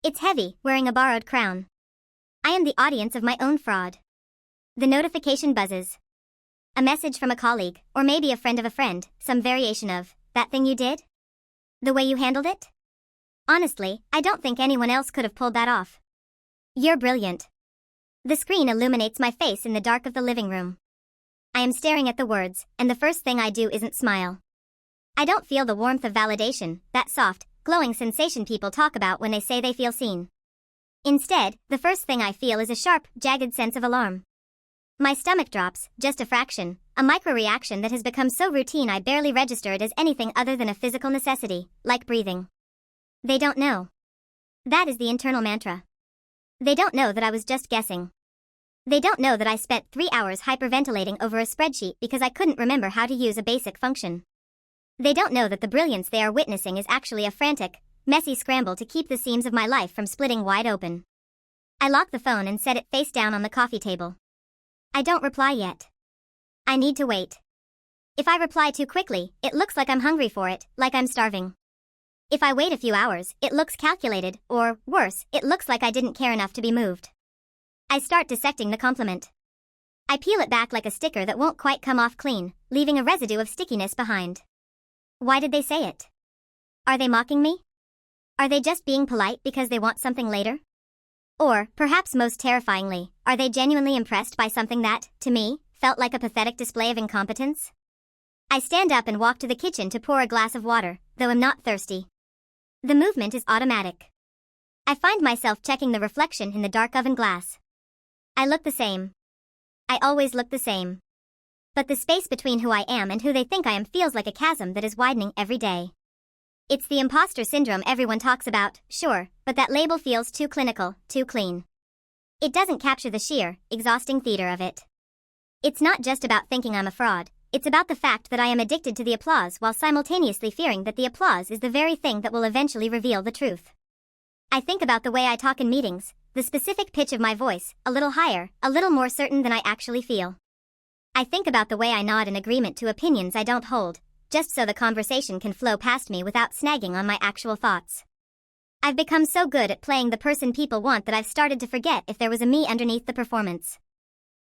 It's heavy, wearing a borrowed crown. I am the audience of my own fraud. The notification buzzes. A message from a colleague, or maybe a friend of a friend, some variation of, that thing you did? The way you handled it? Honestly, I don't think anyone else could have pulled that off. You're brilliant. The screen illuminates my face in the dark of the living room. I am staring at the words, and the first thing I do isn't smile. I don't feel the warmth of validation, that soft, glowing sensation people talk about when they say they feel seen. Instead, the first thing I feel is a sharp, jagged sense of alarm. My stomach drops, just a fraction, a micro-reaction that has become so routine I barely register it as anything other than a physical necessity, like breathing. They don't know. That is the internal mantra. They don't know that I was just guessing. They don't know that I spent 3 hours hyperventilating over a spreadsheet because I couldn't remember how to use a basic function. They don't know that the brilliance they are witnessing is actually a frantic, messy scramble to keep the seams of my life from splitting wide open. I lock the phone and set it face down on the coffee table. I don't reply yet. I need to wait. If I reply too quickly, it looks like I'm hungry for it, like I'm starving. If I wait a few hours, it looks calculated, or, worse, it looks like I didn't care enough to be moved. I start dissecting the compliment. I peel it back like a sticker that won't quite come off clean, leaving a residue of stickiness behind. Why did they say it? Are they mocking me? Are they just being polite because they want something later? Or, perhaps most terrifyingly, are they genuinely impressed by something that, to me, felt like a pathetic display of incompetence? I stand up and walk to the kitchen to pour a glass of water, though I'm not thirsty. The movement is automatic. I find myself checking the reflection in the dark oven glass. I look the same. I always look the same. But the space between who I am and who they think I am feels like a chasm that is widening every day. It's the imposter syndrome everyone talks about, sure, but that label feels too clinical, too clean. It doesn't capture the sheer, exhausting theater of it. It's not just about thinking I'm a fraud, it's about the fact that I am addicted to the applause while simultaneously fearing that the applause is the very thing that will eventually reveal the truth. I think about the way I talk in meetings, the specific pitch of my voice, a little higher, a little more certain than I actually feel. I think about the way I nod in agreement to opinions I don't hold, just so the conversation can flow past me without snagging on my actual thoughts. I've become so good at playing the person people want that I've started to forget if there was a me underneath the performance.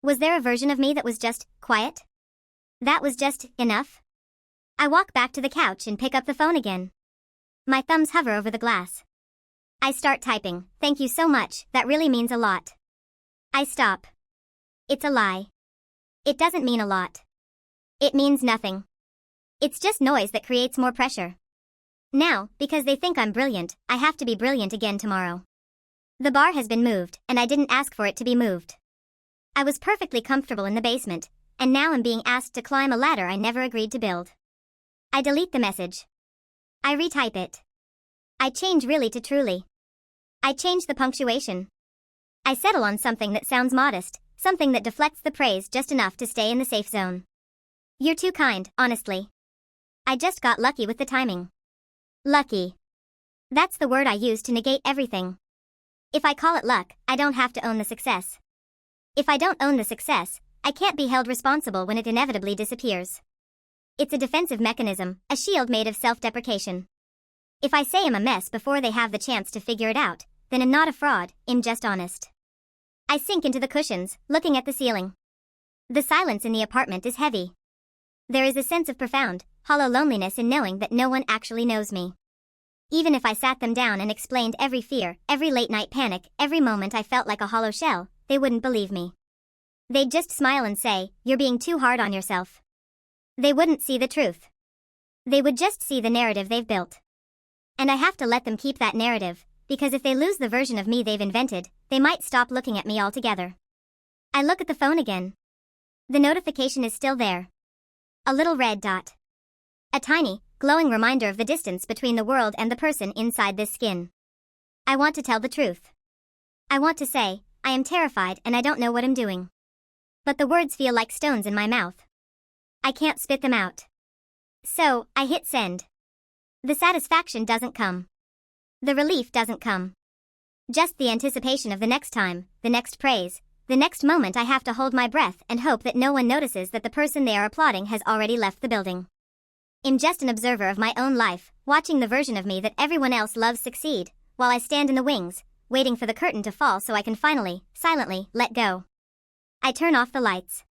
Was there a version of me that was just quiet? That was just enough? I walk back to the couch and pick up the phone again. My thumbs hover over the glass. I start typing, "Thank you so much, that really means a lot." I stop. It's a lie. It doesn't mean a lot. It means nothing. It's just noise that creates more pressure. Now, because they think I'm brilliant, I have to be brilliant again tomorrow. The bar has been moved, and I didn't ask for it to be moved. I was perfectly comfortable in the basement, and now I'm being asked to climb a ladder I never agreed to build. I delete the message. I retype it. I change really to truly. I change the punctuation. I settle on something that sounds modest, something that deflects the praise just enough to stay in the safe zone. You're too kind, honestly. I just got lucky with the timing. Lucky. That's the word I use to negate everything. If I call it luck, I don't have to own the success. If I don't own the success, I can't be held responsible when it inevitably disappears. It's a defensive mechanism, a shield made of self-deprecation. If I say I'm a mess before they have the chance to figure it out, then I'm not a fraud, I'm just honest. I sink into the cushions, looking at the ceiling. The silence in the apartment is heavy. There is a sense of profound, hollow loneliness in knowing that no one actually knows me. Even if I sat them down and explained every fear, every late-night panic, every moment I felt like a hollow shell, they wouldn't believe me. They'd just smile and say, "You're being too hard on yourself." They wouldn't see the truth. They would just see the narrative they've built. And I have to let them keep that narrative, because if they lose the version of me they've invented, they might stop looking at me altogether. I look at the phone again. The notification is still there. A little red dot. A tiny, glowing reminder of the distance between the world and the person inside this skin. I want to tell the truth. I want to say, I am terrified and I don't know what I'm doing. But the words feel like stones in my mouth. I can't spit them out. So, I hit send. The satisfaction doesn't come. The relief doesn't come. Just the anticipation of the next time, the next praise, the next moment I have to hold my breath and hope that no one notices that the person they are applauding has already left the building. I'm just an observer of my own life, watching the version of me that everyone else loves succeed, while I stand in the wings, waiting for the curtain to fall so I can finally, silently, let go. I turn off the lights.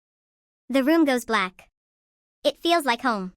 The room goes black. It feels like home.